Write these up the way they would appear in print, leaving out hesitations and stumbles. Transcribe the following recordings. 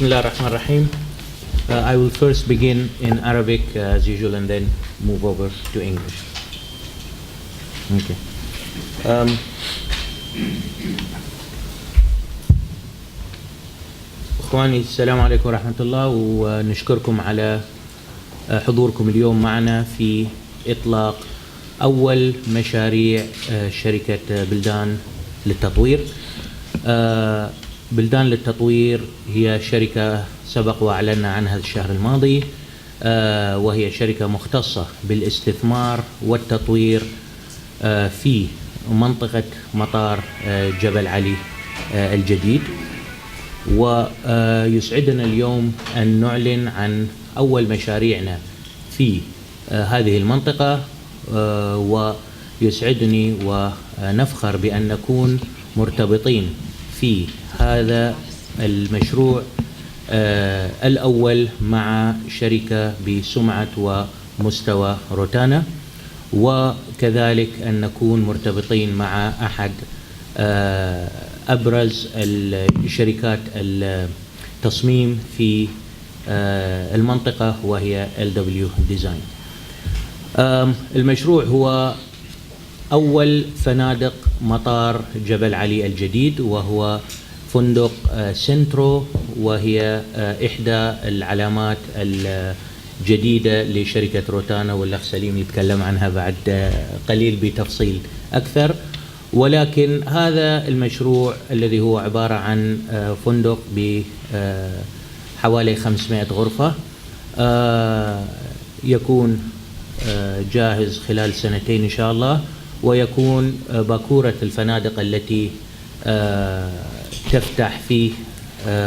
Bismillah ar-Rahman ar-Rahim. I will first begin in Arabic as usual and then move over to English. Okay. إخواني السلام عليكم ورحمة الله ونشكركم على حضوركم اليوم معنا في إطلاق أول مشاريع شركة بلدان للتطوير. بلدان للتطوير هي شركة سبق وأعلنا عنها الشهر الماضي، وهي شركة مختصة بالاستثمار والتطوير في منطقة مطار جبل علي الجديد. ويسعدنا اليوم أن نعلن عن أول مشاريعنا في هذه المنطقة، ويسعدني ونفخر بأن نكون مرتبطين في هذا المشروع الأول مع شركة بسمعة ومستوى روتانا، وكذلك أن نكون مرتبطين مع أحد أبرز الشركات التصميم في المنطقة وهي LW Design. المشروع هو أول فنادق مطار جبل علي الجديد، وهو فندق سنترو، وهي إحدى العلامات الجديدة لشركة روتانا، والأخ سليم يتكلم عنها بعد قليل بتفصيل أكثر. ولكن هذا المشروع الذي هو عبارة عن فندق بحوالي 500 غرفة يكون جاهز خلال 2 إن شاء الله، ويكون باكورة الفنادق التي تفتح في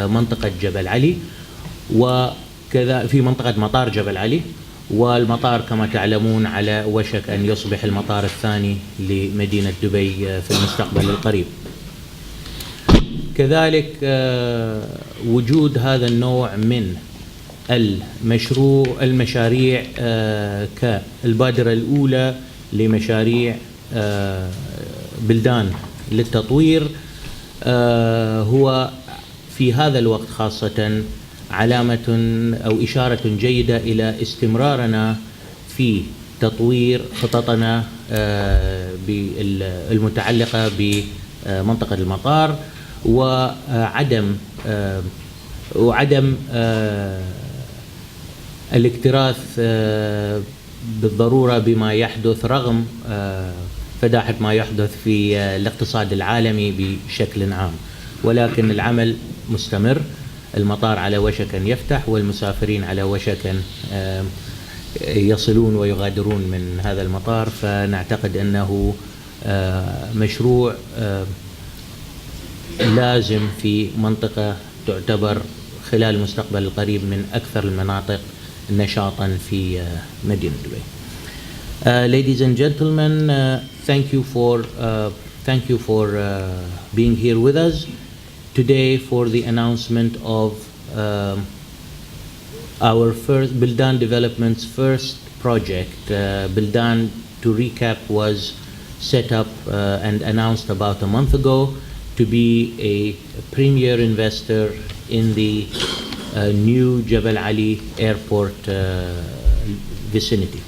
منطقة جبل علي، وكذا في منطقة مطار جبل علي. والمطار كما تعلمون على وشك أن يصبح المطار الثاني لمدينة دبي في المستقبل القريب. كذلك وجود هذا النوع من المشاريع كالبادرة الأولى لمشاريع بلدان للتطوير هو في هذا الوقت خاصة علامة أو إشارة جيدة إلى استمرارنا في تطوير خططنا المتعلقة بمنطقة المطار، وعدم الاكتراث بالضرورة بما يحدث رغم فداحة ما يحدث في الاقتصاد العالمي بشكل عام. ولكن العمل مستمر، المطار على وشك أن يفتح، والمسافرين على وشك أن يصلون ويغادرون من هذا المطار. فنعتقد أنه مشروع لازم في منطقة تعتبر خلال المستقبل القريب من أكثر المناطق نشاطا في مدينة دبي. Ladies and gentlemen, thank you for being here with us today for the announcement of our first Buildan Development's first project. Buildan, to recap, was set up and announced about a month ago to be a premier investor in the new Jebel Ali Airport vicinity.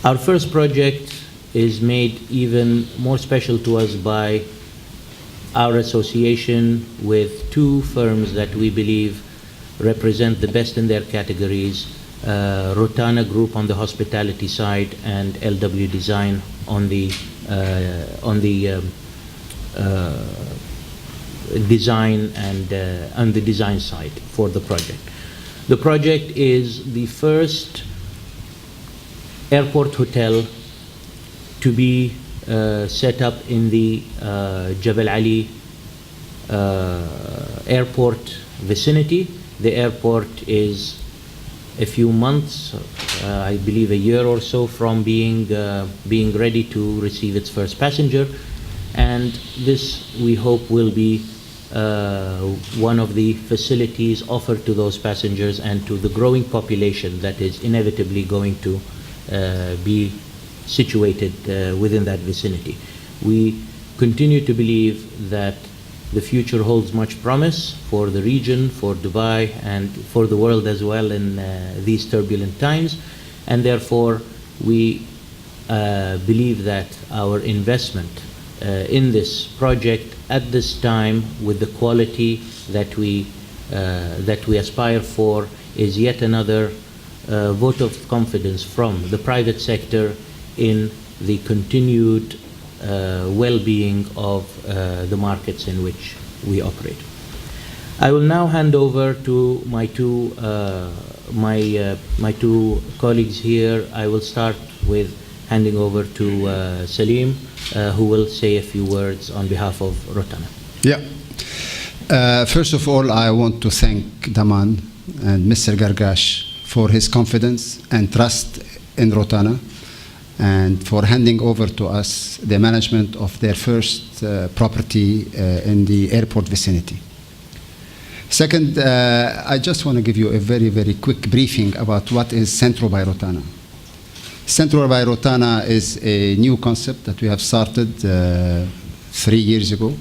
Our first project is made even more special to us by our association with 2 firms that we believe represent the best in their categories, Rotana Group on the hospitality side and LW Design on the design and on the design side for the project. The project is the first airport hotel to be set up in the Jebel Ali airport vicinity. The airport is a few months, I believe a year or so, from being ready to receive its first passenger, and this we hope will be one of the facilities offered to those passengers and to the growing population that is inevitably going to be situated within that vicinity. We continue to believe that the future holds much promise for the region, for Dubai, and for the world as well in these turbulent times. And therefore, we believe that our investment in this project at this time, with the quality that we aspire for, is yet another vote of confidence from the private sector in the continued well-being of the markets in which we operate. I will now hand over to my two colleagues here. I will start with handing over to Salim, who will say a few words on behalf of Rotana. Yeah. First of all, I want to thank Daman and Mr. Gargash for his confidence and trust in Rotana, and for handing over to us the management of their first property in the airport vicinity. Second, I just want to give you a very, very quick briefing about what is Centro by Rotana. Centro by Rotana is a new concept that we have started 3 years ago,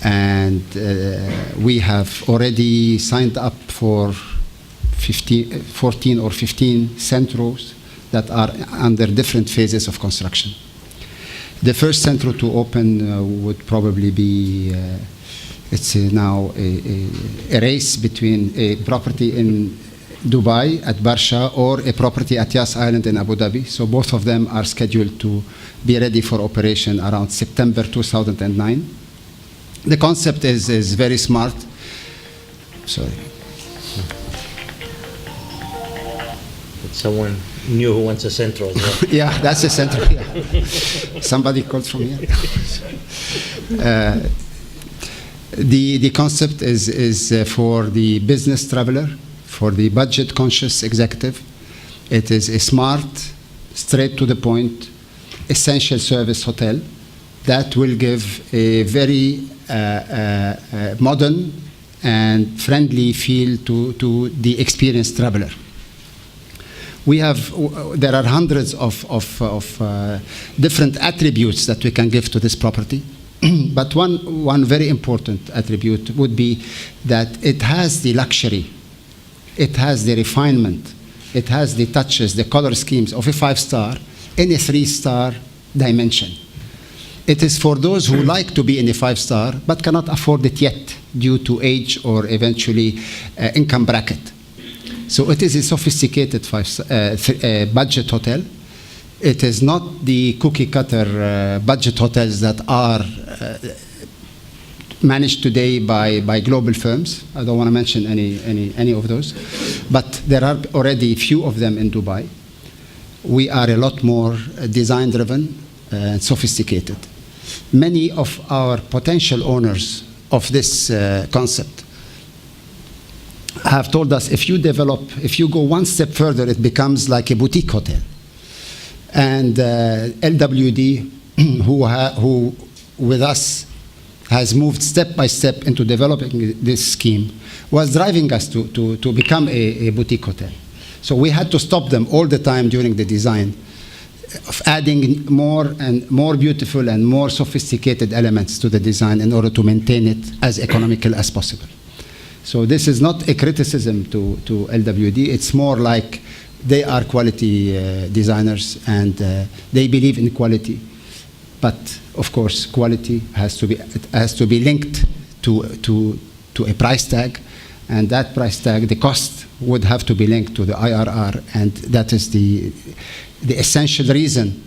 and we have already signed up for 14 or 15 centros that are under different phases of construction. The first centro to open would probably be, it's now a race between a property in Dubai at Barsha or a property at Yas Island in Abu Dhabi. So both of them are scheduled to be ready for operation around September 2009. The concept is very smart. Sorry. Someone new who wants a centro as well. Yeah, that's a centro. Yeah. Somebody called from here. The concept is for the business traveler, for the budget-conscious executive. It is a smart, straight to the point, essential service hotel that will give a very modern and friendly feel to the experienced traveler. There are hundreds of different attributes that we can give to this property. But one very important attribute would be that it has the luxury, it has the refinement, it has the touches, the color schemes of a 5-star in a 3-star dimension. It is for those who like to be in a 5-star but cannot afford it yet due to age or eventually income bracket. So it is a sophisticated budget hotel. It is not the cookie-cutter budget hotels that are managed today by global firms. I don't want to mention any of those, but there are already few of them in Dubai. We are a lot more design-driven and sophisticated. Many of our potential owners of this concept have told us, if you go one step further, it becomes like a boutique hotel. And LWD, who with us has moved step by step into developing this scheme, was driving us to become a boutique hotel. So we had to stop them all the time during the design of adding more and more beautiful and more sophisticated elements to the design in order to maintain it as economical as possible. So this is not a criticism to LWD. It's more like they are quality designers, and they believe in quality. But of course, quality has to be linked to a price tag, and that price tag, the cost, would have to be linked to the IRR, and that is the essential reason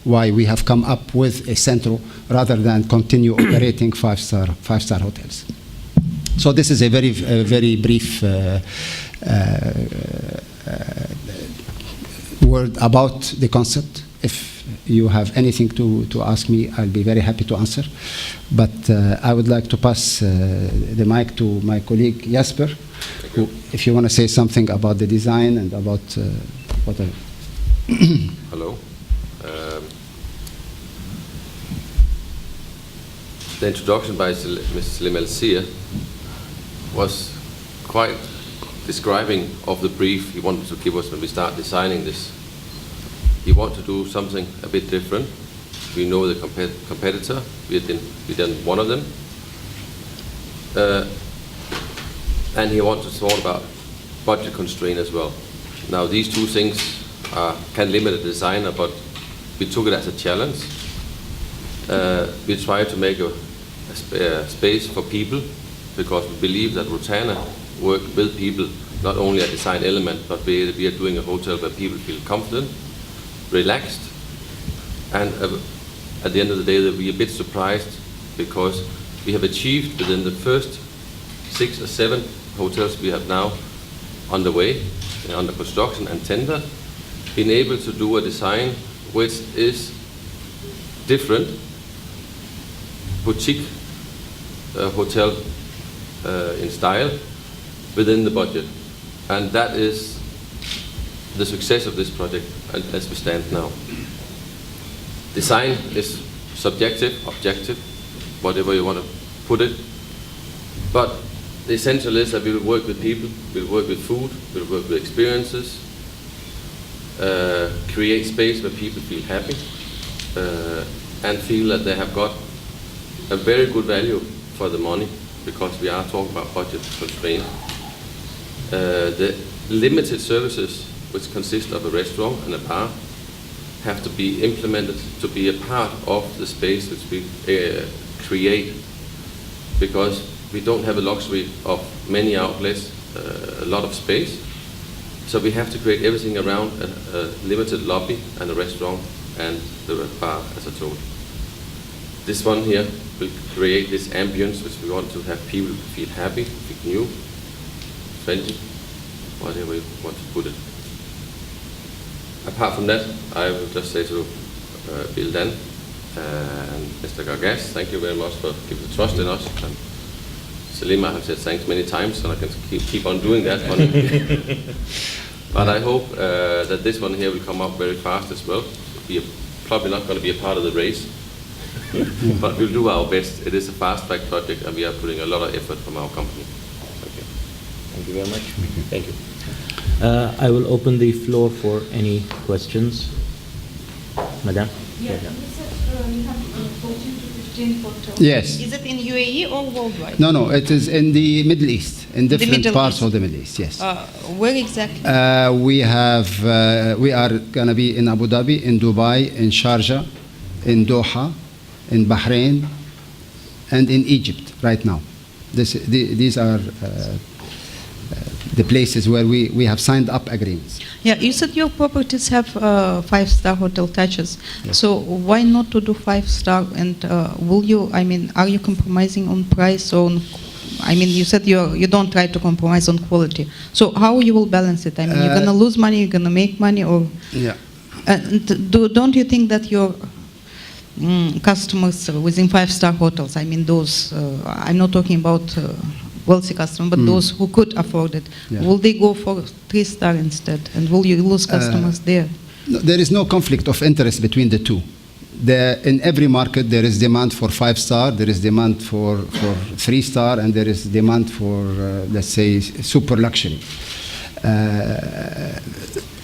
why we have come up with a centro rather than continue operating five-star hotels. So this is a very brief word about the concept. If you have anything to ask me, I'll be very happy to answer. But I would like to pass the mic to my colleague Jasper, who, if you want to say something about the design and about whatever. Hello. The introduction by Mr. Salim El-Seer was quite describing of the brief he wanted to give us when we start designing this. He wanted to do something a bit different. We know the competitor. We've done one of them. And he wants to talk about budget constraint as well. Now, these two things can limit a designer, but we took it as a challenge. We tried to make a space for people, because we believe that Rotana work with people, not only a design element, but we are doing a hotel where people feel confident, relaxed, and at the end of the day, they'll be a bit surprised, because we have achieved within the first 6 or 7 hotels we have now underway, under construction and tender, been able to do a design which is different, boutique hotel in style within the budget. And that is the success of this project as we stand now. Design is subjective, objective, whatever you want to put it. But the essential is that we will work with people, we'll work with food, we'll work with experiences, create space where people feel happy and feel that they have got a very good value for the money, because we are talking about budget constraint. The limited services, which consist of a restaurant and a bar, have to be implemented to be a part of the space which we create, because we don't have a luxury of many outlets, a lot of space. So we have to create everything around a limited lobby and a restaurant and the bar, as I told. This one here will create this ambience which we want to have people feel happy, feel new, friendly, whatever you want to put it. Apart from that, I will just say to Buildan and Mr. Gargas, thank you very much for giving the trust in us. And Selima has said thanks many times, and I can keep on doing that one. But I hope that this one here will come up very fast as well. Probably not going to be a part of the race, but we'll do our best. It is a fast-track project, and we are putting a lot of effort from our company. Thank you. Thank you very much. Thank you. I will open the floor for any questions. Madam? Yeah, you said you have 14 to 15 hotels. Yes. Is it in UAE or worldwide? No, it is in the Middle East, in different Middle parts East. of the Middle East, yes. Where exactly? We are going to be in Abu Dhabi, in Dubai, in Sharjah, in Doha, in Bahrain, and in Egypt right now. These are the places where we have signed up agreements. Yeah, you said your properties have 5-star hotel touches. Yes. So why not to do 5-star? And are you compromising on price or on, you said you don't try to compromise on quality. So how you will balance it? You're going to lose money, you're going to make money, or? Yeah. Don't you think that your customers within 5-star hotels, those, I'm not talking about wealthy customers, but those who could afford it, will they go for 3-star instead? And will you lose customers there? No, there is no conflict of interest between the two. In every market, there is demand for 5-star, there is demand for 3-star, and there is demand for, let's say, super luxury.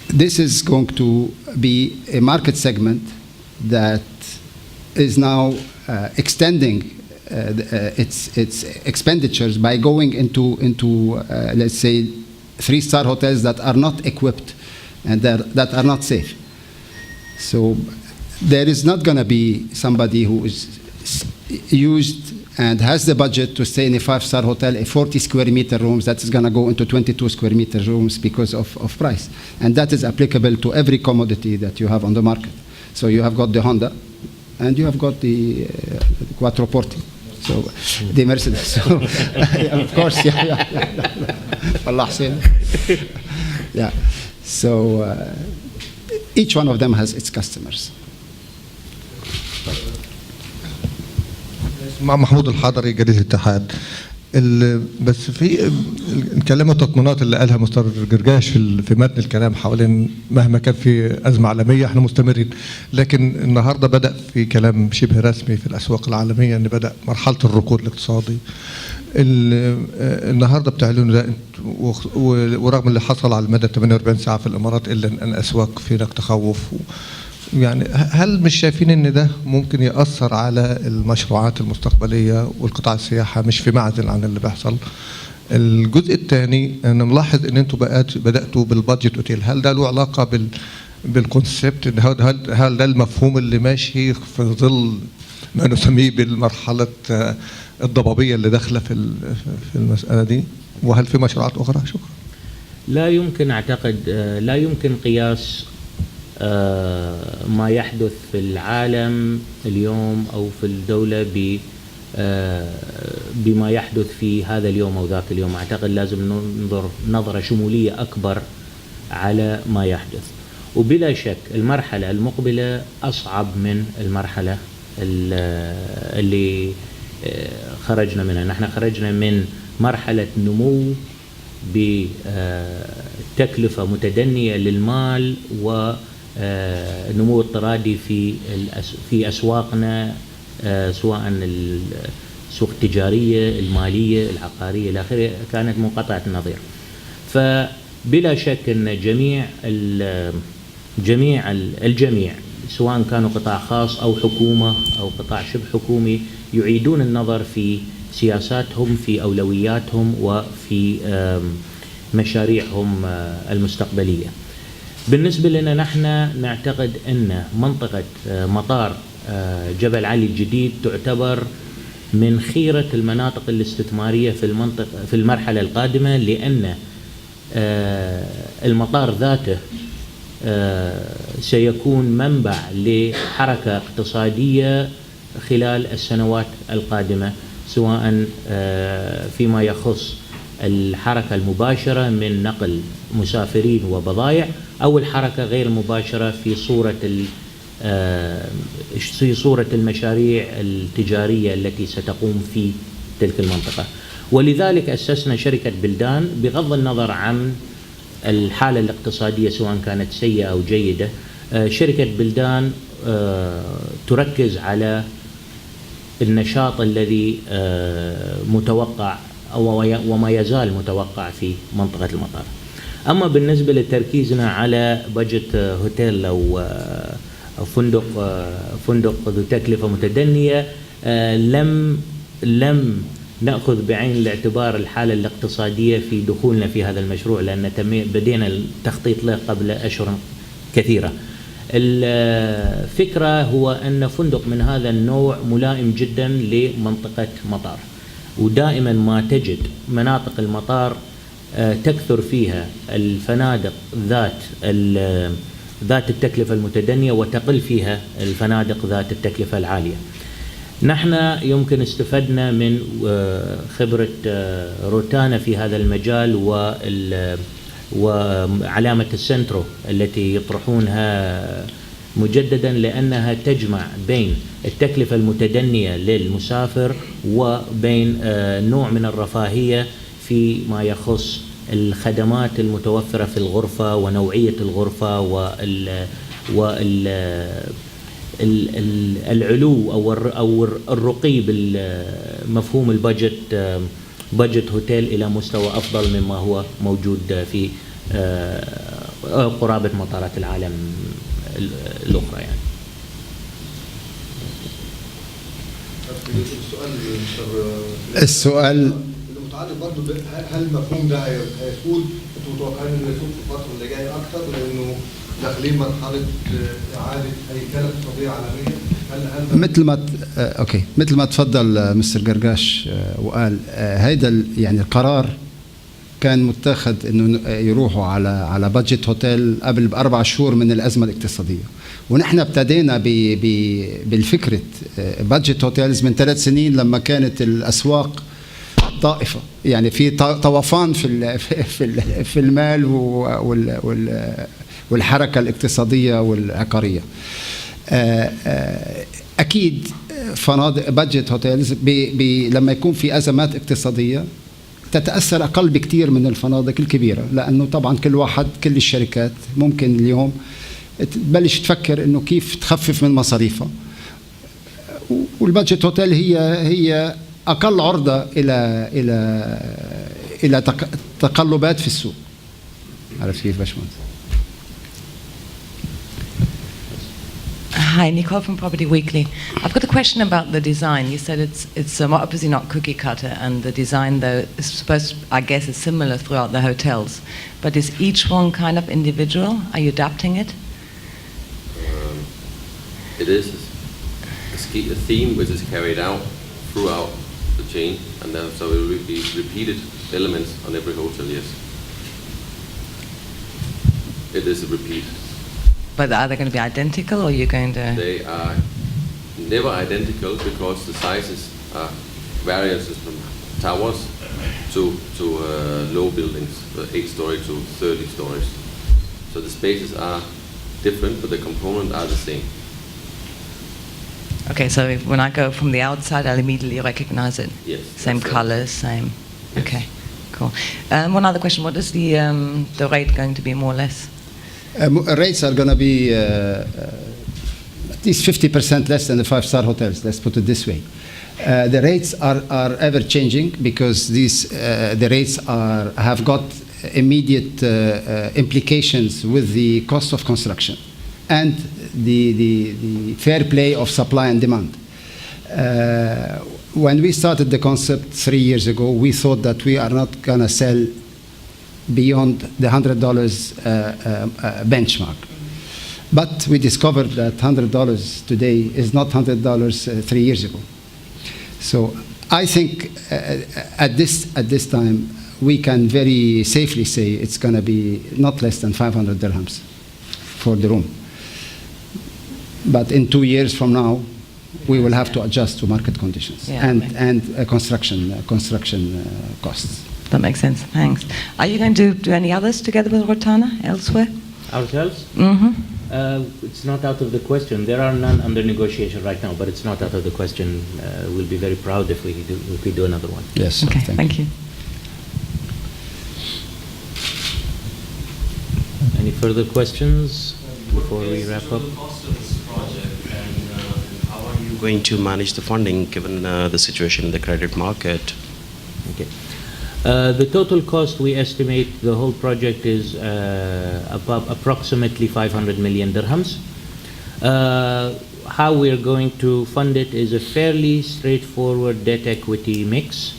This is going to be a market segment that is now extending its expenditures by going into let's say 3-star hotels that are not equipped and that are not safe. So there is not going to be somebody who is used and has the budget to stay in a 5-star hotel, a 40 square meter rooms that is going to go into 22 square meter rooms because of price. And that is applicable to every commodity that you have on the market. So you have got the Honda and you have got the Quattroporte. So the Mercedes. So, of course, Allah Hussein. Yeah. So each one of them has its customers. مع محمود الحضري جريدة الاتحاد. بس في نكلم التطمينات اللي قالها مستر جرجاش في متن الكلام حوالين مهما كان في أزمة عالمية احنا مستمرين، لكن النهارده بدأ في كلام شبه رسمي في الأسواق العالمية إن بدأ مرحلة الركود الاقتصادي. النهارده بتعلنوا ده، ورغم اللي حصل على مدى 48 ساعة في الإمارات إلا أن الأسواق في هناك تخوف يعني هل مش شايفين ان ده ممكن يأثر على المشروعات المستقبلية والقطاع السياحة مش في معزل عن اللي بيحصل؟ الجزء الثاني انا ملاحظ ان انتوا بدأتوا بالبادجت اوتيل، هل ده له علاقة بالكونسبت؟ هل ده المفهوم اللي ماشي في ظل ما نسميه بالمرحلة الضبابية اللي داخلة في المسألة دي؟ وهل في مشروعات أخرى؟ شكرا. لا يمكن أعتقد لا يمكن قياس ما يحدث في العالم اليوم أو في الدولة بما يحدث في هذا اليوم أو ذاك اليوم. أعتقد لازم ننظر نظرة شمولية أكبر على ما يحدث، وبلا شك المرحلة المقبلة أصعب من المرحلة اللي خرجنا منها. نحن خرجنا من مرحلة نمو بتكلفة متدنية للمال ونمو اضطرادي في أسواقنا، سواء السوق التجارية، المالية، العقارية إلى آخره، كانت منقطعة النظير. فبلا شك أن الجميع سواء كانوا قطاع خاص أو حكومة أو قطاع شبه حكومي يعيدون النظر في سياساتهم، في أولوياتهم، وفي مشاريعهم المستقبلية. بالنسبة لنا نحن نعتقد أن منطقة مطار جبل علي الجديد تعتبر من خيرة المناطق الاستثمارية في المرحلة القادمة، لأن المطار ذاته سيكون منبع لحركة اقتصادية خلال السنوات القادمة، سواء فيما يخص الحركة المباشرة من نقل مسافرين وبضائع، أو الحركة غير المباشرة في صورة المشاريع التجارية التي ستقوم في تلك المنطقة. ولذلك أسسنا شركة بلدان، بغض النظر عن الحالة الاقتصادية سواء كانت سيئة أو جيدة. شركة بلدان تركز على النشاط الذي متوقع وما يزال متوقع في منطقة المطار. أما بالنسبة لتركيزنا على بجت هوتيل أو فندق ذو تكلفة متدنية، لم نأخذ بعين الاعتبار الحالة الاقتصادية في دخولنا في هذا المشروع، لأن بدينا التخطيط له قبل أشهر كثيرة. الفكرة هو أن فندق من هذا النوع ملائم جدا لمنطقة مطار، ودائما ما تجد مناطق المطار تكثر فيها الفنادق ذات التكلفة المتدنية، وتقل فيها الفنادق ذات التكلفة العالية. نحن يمكن استفدنا من خبرة روتانا في هذا المجال وعلامة السنترو التي يطرحونها مجددا، لأنها تجمع بين التكلفة المتدنية للمسافر وبين نوع من الرفاهية فيما يخص الخدمات المتوفرة في الغرفة ونوعية الغرفة العلو أو الرقي بالمفهوم بادجت هوتيل إلى مستوى أفضل مما هو موجود في قرابة مطارات العالم الأخرى. يعني السؤال المتعلق برضه هل المفهوم ده هيكون انتم متوقعين انه يكون في الفتره اللي جايه اكثر، لانه داخلين مرحله اعاده هيكله اقتصاديه عالميه؟ مثل ما تفضل مستر قرقاش وقال، هيدا يعني القرار كان متاخذ انه يروحوا على بادجت هوتيل قبل ب4 شهور من الازمه الاقتصاديه، ونحن ابتدينا بالفكره بادجت هوتيلز من 3 سنين لما كانت الاسواق طائفه، يعني في طوفان في المال والحركه الاقتصاديه والعقاريه. اكيد فنادق بادجت هوتيلز لما يكون في ازمات اقتصاديه تتاثر اقل بكثير من الفنادق الكبيره، لانه طبعا كل الشركات ممكن اليوم تبلش تفكر انه كيف تخفف من مصاريفها، والبادجت هوتيل هي اقل عرضه الى تقلبات في السوق. عرفت كيف باشمهندس؟ Hi, Nicole from Property Weekly. I've got a question about the design. You said it's obviously not cookie cutter, and the design, though, is supposed, I guess, is similar throughout the hotels. But is each one kind of individual? Are you adapting it? It is a theme which is carried out throughout the chain, and then so it will be repeated elements on every hotel. Yes, it is a repeat. But are they going to be identical, or are you going to? They are never identical because the sizes are variances from towers to low buildings, 8-story to 30 stories. So the spaces are different, but the components are the same. Okay, so when I go from the outside, I'll immediately recognize it. Yes. Same that's colors, same. Yes. Okay, cool. One other question: what is the rate going to be, more or less? Rates are going to be at least 50% less than the 5-star hotels, let's put it this way. The rates are ever changing because the rates have got immediate implications with the cost of construction and the fair play of supply and demand. When we started the concept 3 years ago, we thought that we are not going to sell beyond the $100 benchmark. But we discovered that $100 today is not $100 3 years ago. So I think at this time, we can very safely say it's going to be not less than 500 dirhams for the room. But in 2 years from now, we will have to adjust to market conditions and construction costs. That makes sense. Thanks. Are you going to do any others together with Rotana elsewhere? Ourselves? Mm-hmm. It's not out of the question. There are none under negotiation right now, but it's not out of the question. We'll be very proud if we do another one. Yes. Okay, thank you. Any further questions before we wrap up? What is the cost of this project, and how are you going to manage the funding given the situation in the credit market? Okay. The total cost, we estimate the whole project is above approximately 500 million dirhams. How we're going to fund it is a fairly straightforward debt equity mix.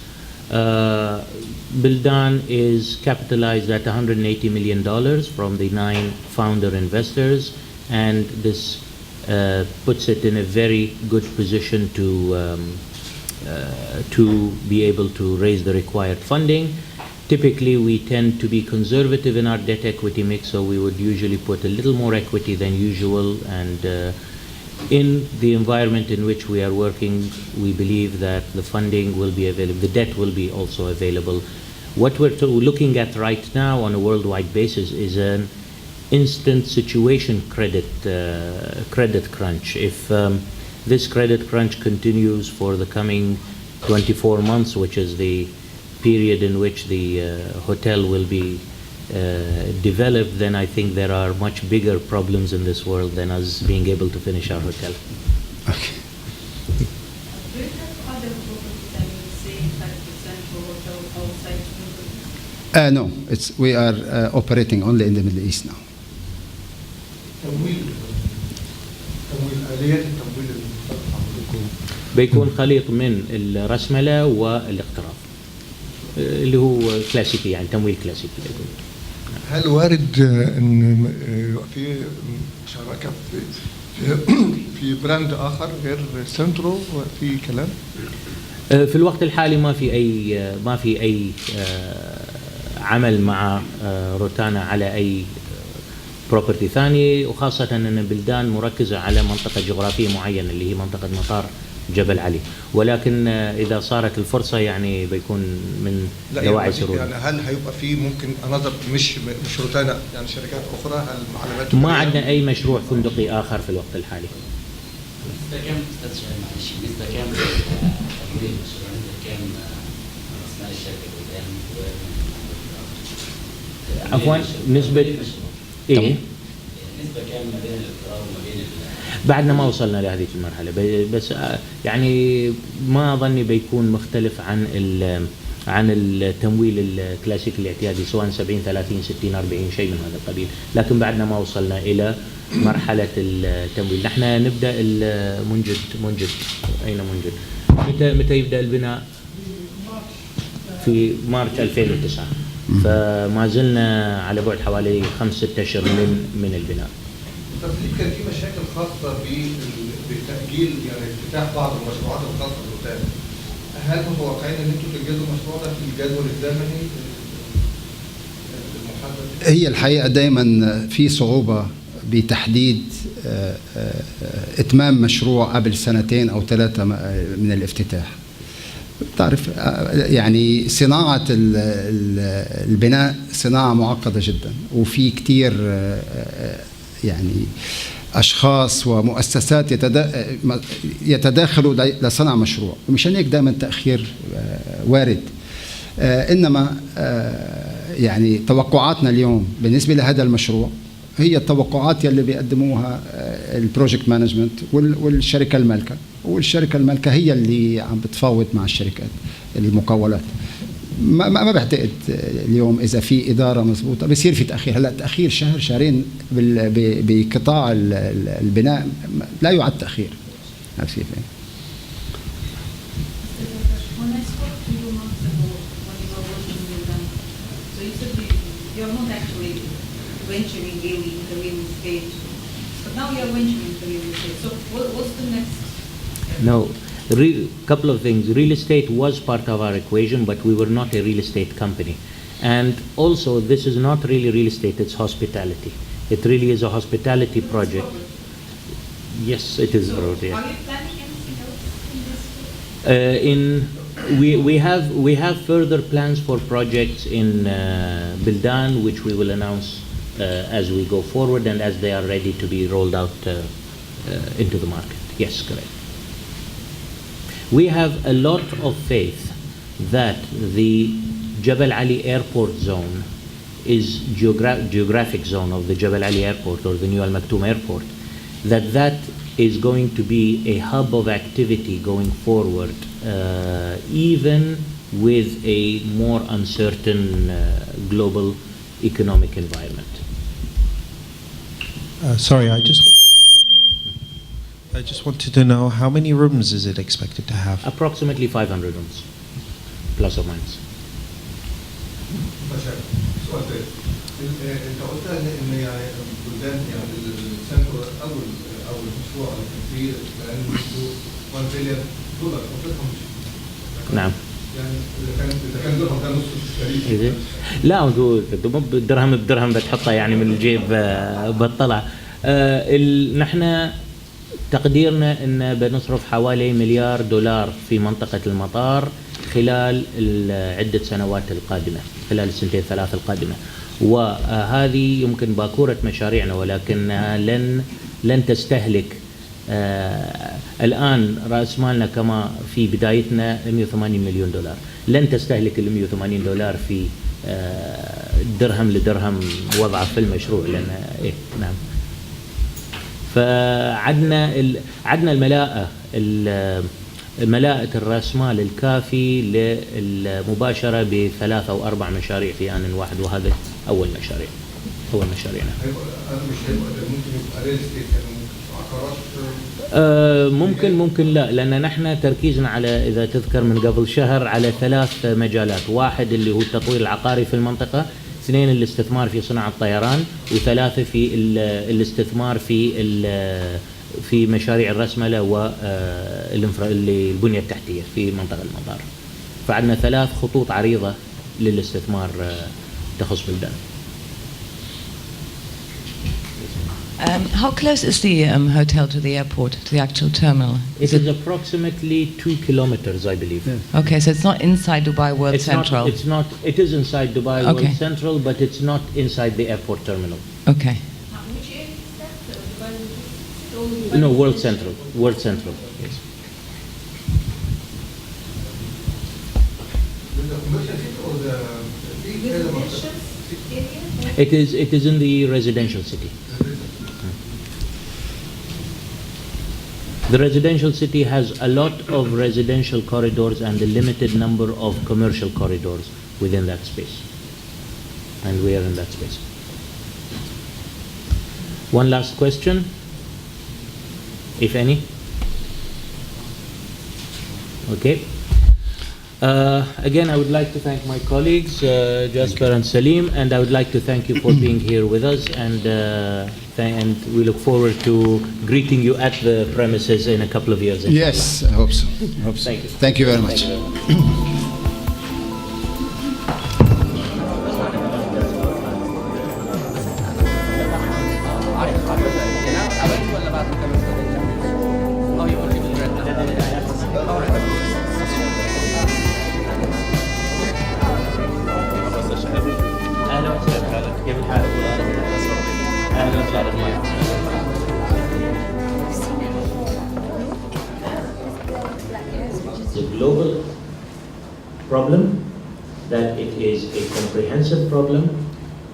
Buildan is capitalized at $180 million from the 9 founder investors, and this puts it in a very good position to be able to raise the required funding. Typically, we tend to be conservative in our debt equity mix, so we would usually put a little more equity than usual, and in the environment in which we are working, we believe that the funding will be available, the debt will be also available. What we're looking at right now on a worldwide basis is an instant situation credit crunch. If this credit crunch continues for the coming 24 months, which is the period in which the hotel will be developed, then I think there are much bigger problems in this world than us being able to finish our hotel. Okay. Do you have other properties that you say 5% for hotel outside Middle East? No, we are operating only in the Middle East now. آليات التمويل بيكون خليط من الرسملة والاقتراض اللي هو كلاسيكي، يعني تمويل كلاسيكي. هل وارد ان يبقى في شراكه في براند اخر غير سنترو في كلام؟ في الوقت الحالي ما في اي عمل مع روتانا على اي بروبرتي ثاني، وخاصة ان بلدان مركزة على منطقة جغرافية معينة اللي هي منطقة مطار جبل علي، ولكن اذا صارت الفرصة يعني بيكون من دواعي سرور. يعني هل هيبقى في ممكن انظر مش روتانا، يعني شركات اخرى، هل معلومات؟ ما عندنا اي مشروع فندقي اخر في الوقت الحالي. نسبة كام استاذ شاهين، معلش، نسبة كام تمويل المشروع، نسبة كام راس مال الشركة قدام عفوا نسبة ايه؟ نسبة كام ما بين الاقتراض وما بين بعدنا ما وصلنا لهذه المرحلة، بس يعني ما ظني بيكون مختلف عن عن التمويل الكلاسيكي الاعتيادي، سواء 70 30 60 40 شيء من هذا القبيل، لكن بعدنا ما وصلنا إلى مرحلة التمويل. نحن نبدأ منجد أين منجد؟ متى يبدأ البناء؟ في مارس 2009. فما زلنا على بعد حوالي 5-6 أشهر من البناء. طب كان في مشاكل خاصة بالتأجيل، يعني افتتاح بعض المشروعات الخاصة بالقدام. هل متوقعين ان انتم تنجزوا المشروع ده في الجدول الزمني المحدد؟ هي الحقيقة دايما في صعوبة بتحديد إتمام مشروع قبل 2 أو 3 من الافتتاح. تعرف يعني صناعة البناء صناعة معقدة جدا، وفي كتير يعني أشخاص ومؤسسات يتداخلوا لصنع مشروع، ومشان هيك دائما تأخير وارد. إنما يعني توقعاتنا اليوم بالنسبة لهذا المشروع هي التوقعات يلي بيقدموها البروجكت مانجمنت والشركة المالكة، والشركة المالكة هي اللي عم بتفاوض مع الشركات المقاولات. ما بعتقد اليوم إذا في إدارة مضبوطة بيصير في تأخير. هلا تأخير شهر شهرين بقطاع البناء لا يعد تأخير. When I spoke to you months ago when you were working with them, so you said you're not actually venturing really in the real estate, but now you're venturing into real estate. So what's the next? No, couple of things. Real estate was part of our equation, but we were not a real estate company. And also, this is not really real estate, it's hospitality. It really is a hospitality project. Yes, it is road, yeah. Are you planning anything else in this? We have further plans for projects in Buildan, which we will announce as we go forward and as they are ready to be rolled out into the market. Yes, correct. We have a lot of faith that the Jebel Ali Airport zone is geographic zone of the Jebel Ali Airport or the new Al Maktoum Airport, that is going to be a hub of activity going forward, even with a more uncertain global economic environment. Sorry, I just wanted to know how many rooms is it expected to have? Approximately 500 rooms, plus or minus. سؤال تاني. انت قلت ان يعني بلدان يعني السنتر اول مشروع اللي كان فيه لان $1 بليون حطيتهم نعم. يعني اذا كان درهم كان نص التاريخ. لا مو بالدرهم بدرهم بتحطها يعني من الجيب بتطلع. نحن تقديرنا ان بنصرف حوالي $1 مليار في منطقة المطار خلال عدة سنوات القادمة، خلال 2-3 القادمة. وهذه يمكن باكورة مشاريعنا، ولكنها لن تستهلك الآن رأس مالنا كما في بدايتنا $180 مليون. لن تستهلك $180 مليون في درهم لدرهم وضعه في المشروع، لأن إيه نعم. فعدنا ملاءة الرأس مال الكافي للمباشرة ب3 أو 4 مشاريع في آن واحد، وهذا أول مشاريعنا. ممكن يبقى ريل استيت، عقارات. ممكن لا، لأن نحن تركيزنا على، إذا تذكر من قبل شهر، على 3 مجالات. واحد اللي هو التطوير العقاري في المنطقة، 2 الاستثمار في صناعة الطيران، و3 في الاستثمار في مشاريع الرسملة والبنية التحتية في منطقة المطار. فعندنا 3 خطوط عريضة للاستثمار تخص بلدان. How close is the hotel to the airport, to the actual terminal? It is approximately 2 kilometers, I believe. Yeah. Okay, so it's not inside Dubai World Central. It is inside Dubai World Central, but it's not inside the airport terminal. Okay. Which area is that? Dubai City? No, World Central. World Central. Yes. The commercial city or the Residential area? It is in the residential city. The residential city has a lot of residential corridors and a limited number of commercial corridors within that space. And we are in that space. One last question, if any. Okay. Again, I would like to thank my colleagues, Jasper and Salim, and I would like to thank you for being here with us, and we look forward to greeting you at the premises in a couple of years. Yes, I hope so. I hope so. Thank you. Thank you very much. Thank you very much. أهلا وسهلا. كيف الحال؟ أهلا وسهلا. It's a global problem, that it is a comprehensive problem,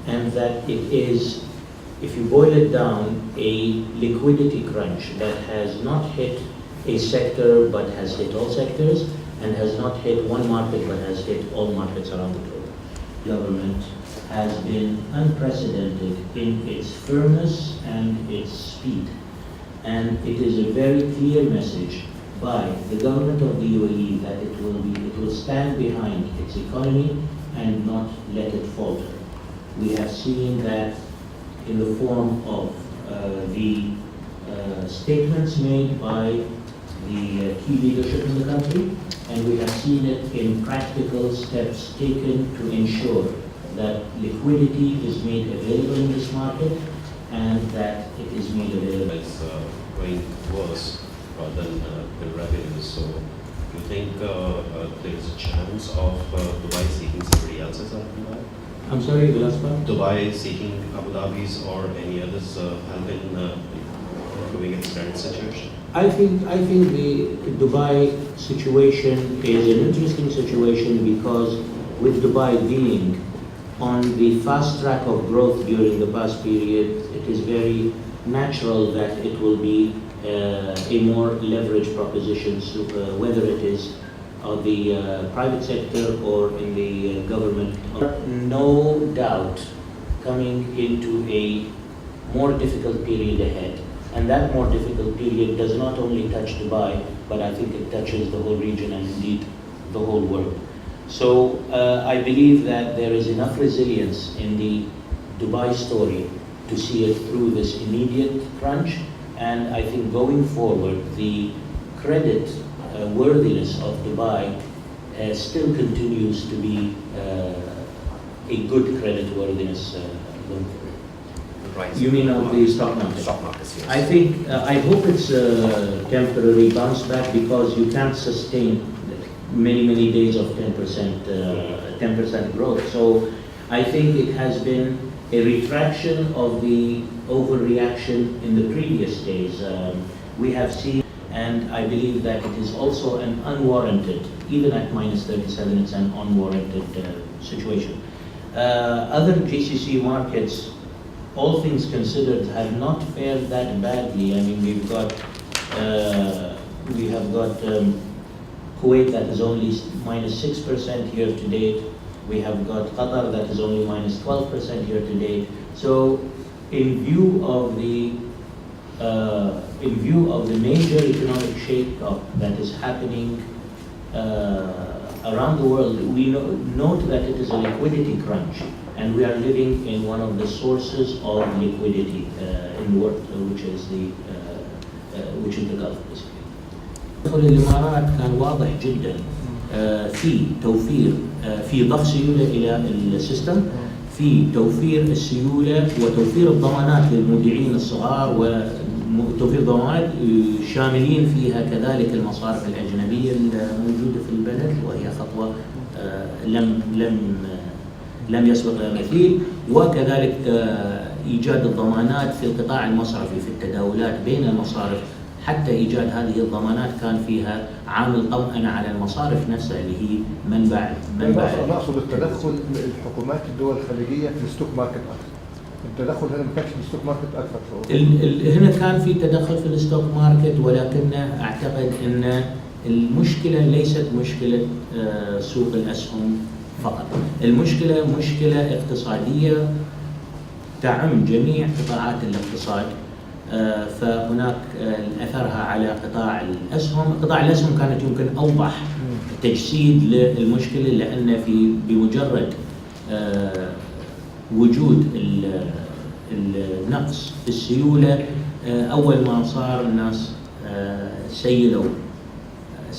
and that it is, if you boil it down, a liquidity crunch that has not hit a sector but has hit all sectors, and has not hit one market but has hit all markets around the globe. Government has been unprecedented in its firmness and its speed. And it is a very clear message by the government of the UAE that it will stand behind its economy and not let it falter. We have seen that in the form of the statements made by the key leadership in the country, and we have seen it in practical steps taken to ensure that liquidity is made available in this market and that it is made available. It's going worse rather than build revenue. So you think there is a chance of Dubai seeking somebody else's out in Dubai? I'm sorry, the last part? Dubai seeking Abu Dhabi's or any others help in improving its current situation? I think the Dubai situation is an interesting situation because with Dubai being on the fast track of growth during the past period, it is very natural that it will be a more leveraged proposition, whether it is on the private sector or in the government. No doubt coming into a more difficult period ahead. And that more difficult period does not only touch Dubai, but I think it touches the whole region and indeed the whole world. So I believe that there is enough resilience in the Dubai story to see it through this immediate crunch. And I think going forward, the credit worthiness of Dubai still continues to be a good credit worthiness going forward. You mean of the stock market? Stock markets, yes. I think, I hope it's a temporary bounce back because you can't sustain many days of 10% growth. So I think it has been a retraction of the overreaction in the previous days. We have seen, and I believe that it is also an unwarranted, even at minus 37, it's an unwarranted situation. Other GCC markets, all things considered, have not fared that badly. I mean, we have got Kuwait that is only minus 6% year to date. We have got Qatar that is only minus 12% year to date. So, in view of the major economic shake-up that is happening around the world, we note that it is a liquidity crunch. And we are living in one of the sources of liquidity in the world, which is the Gulf, basically. دخول الإمارات كان واضح جدا في توفير في ضخ سيولة إلى السيستم، في توفير السيولة وتوفير الضمانات للمودعين الصغار وتوفير ضمانات شاملين فيها كذلك المصارف الأجنبية الموجودة في البلد، وهي خطوة لم يسبق لها مثيل، وكذلك إيجاد الضمانات في القطاع المصرفي في التداولات بين المصارف. حتى إيجاد هذه الضمانات كان فيها عامل طمأنة على المصارف نفسها اللي هي منبع نقصد التدخل الحكومات الدول الخليجية في الستوك ماركت أكثر. التدخل هنا ما كانش في الستوك ماركت اكثر شو؟ هنا كان في تدخل في الستوك ماركت، ولكن اعتقد ان المشكله ليست مشكله سوق الاسهم فقط، المشكله مشكله اقتصاديه تعم جميع قطاعات الاقتصاد. فهناك اثرها على قطاع الاسهم. قطاع الاسهم كانت يمكن اوضح تجسيد للمشكله، لان بمجرد وجود النقص في السيوله، اول ما صار الناس سيلوا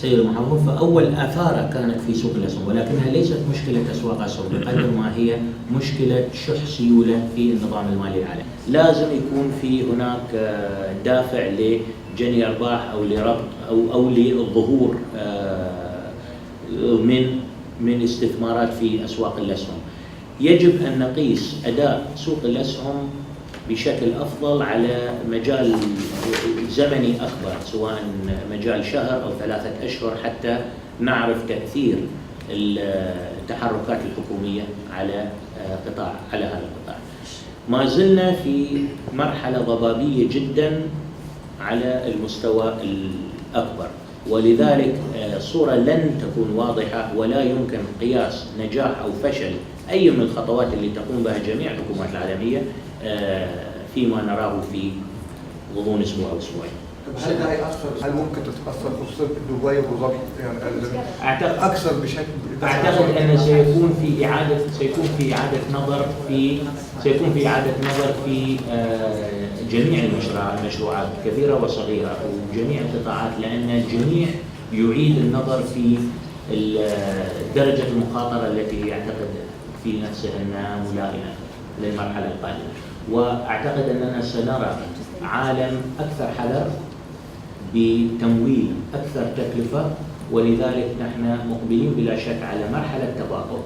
محافظ، فاول اثاره كانت في سوق الاسهم، ولكنها ليست مشكله اسواق اسهم بقدر ما هي مشكله شح سيوله في النظام المالي العالمي. لازم يكون في هناك دافع لجني ارباح او لربط او للظهور من استثمارات في اسواق الاسهم. يجب ان نقيس اداء سوق الاسهم بشكل افضل على مجال زمني اكبر، سواء مجال شهر او 3 أشهر، حتى نعرف تاثير التحركات الحكوميه على هذا القطاع. ما زلنا في مرحله ضبابيه جدا على المستوى الاكبر، ولذلك الصوره لن تكون واضحه، ولا يمكن قياس نجاح او فشل اي من الخطوات اللي تقوم بها جميع الحكومات العالميه فيما نراه في غضون اسبوع او اسبوعين. هل ده هيأثر؟ هل ممكن تتأثر خصوصا دبي وابو ظبي يعني اكثر بشكل؟ اعتقد ان سيكون في اعاده نظر في جميع المشروعات كبيره وصغيره وجميع القطاعات، لان الجميع يعيد النظر في درجه المخاطره التي يعتقد في نفسه انها ملائمه للمرحله القادمه. واعتقد اننا سنرى عالم اكثر حذر بتمويل اكثر تكلفه، ولذلك نحن مقبلين بلا شك على مرحله تباطؤ،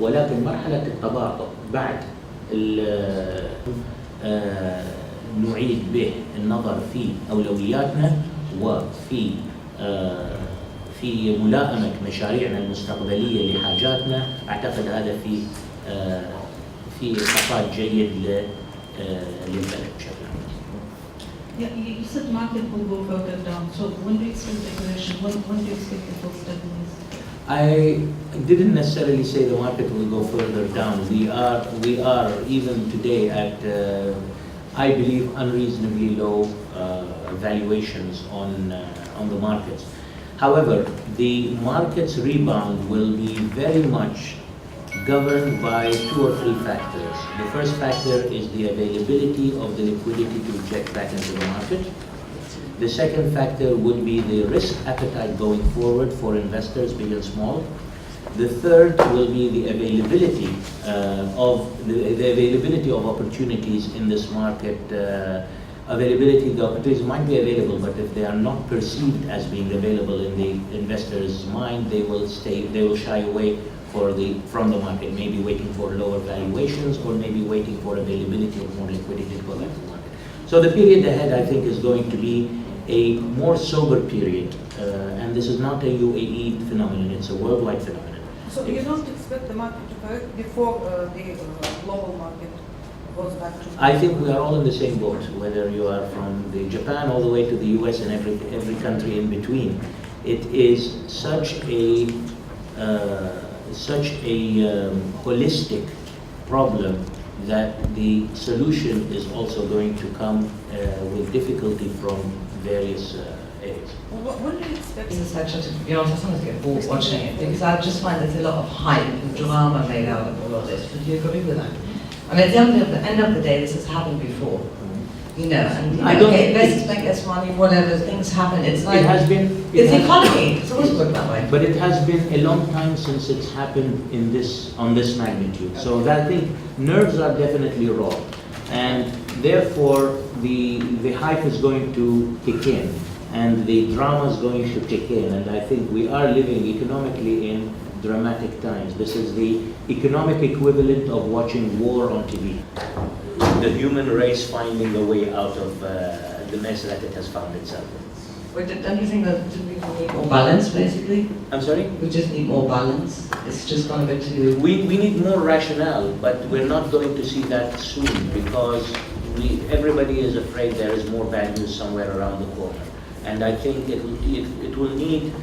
ولكن مرحله التباطؤ بعد نعيد به النظر في اولوياتنا وفي في ملائمه مشاريعنا المستقبليه لحاجاتنا. اعتقد هذا في خطاب جيد للبلد بشكل عام. Yeah, you said market will go further down. So when do you expect the correction? When do you expect it will stabilize? I didn't necessarily say the market will go further down. We are even today at I believe unreasonably low valuations on the markets. However, the market's rebound will be very much governed by 2 or 3 factors. The first factor is the availability of the liquidity to inject back into the market. The second factor would be the risk appetite going forward for investors, big and small. The third will be the availability of opportunities in this market. The opportunities might be available, but if they are not perceived as being available in the investor's mind, they will shy away from the market, maybe waiting for lower valuations or maybe waiting for availability of more liquidity to go back to the market. So the period ahead, I think, is going to be a more sober period, and this is not a UAE phenomenon, it's a worldwide phenomenon. So you don't expect the market to correct before the global market goes back to... I think we are all in the same boat, whether you are from Japan all the way to the US and every country in between. It is such a holistic problem that the solution is also going to come with difficulty from various areas. When do you expect... This is such a, you know, I just want to get bored watching it because I just find there's a lot of hype and drama made out of all of this. Would you agree with that? I mean, at the end of the day, this has happened before. You know, and investors make less money, whatever, things happen. It's like, it's the economy. It's always worked that way. But it has been a long time since it's happened on this magnitude. So that, I think nerves are definitely raw. And therefore, the hype is going to kick in and the drama is going to kick in. And I think we are living economically in dramatic times. This is the economic equivalent of watching war on TV. The human race finding a way out of the mess that it has found itself in. But don't you think that we need more balance, basically? I'm sorry? We just need more balance. It's just gone a bit too... We need more rationale, but we're not going to see that soon because everybody is afraid there is more bad news somewhere around the corner. And I think it will need,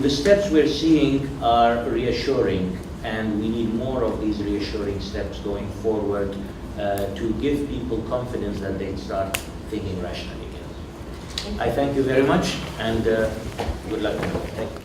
the steps we're seeing are reassuring, and we need more of these reassuring steps going forward to give people confidence that they start thinking rationally again. I thank you very much, and good luck. Thank you.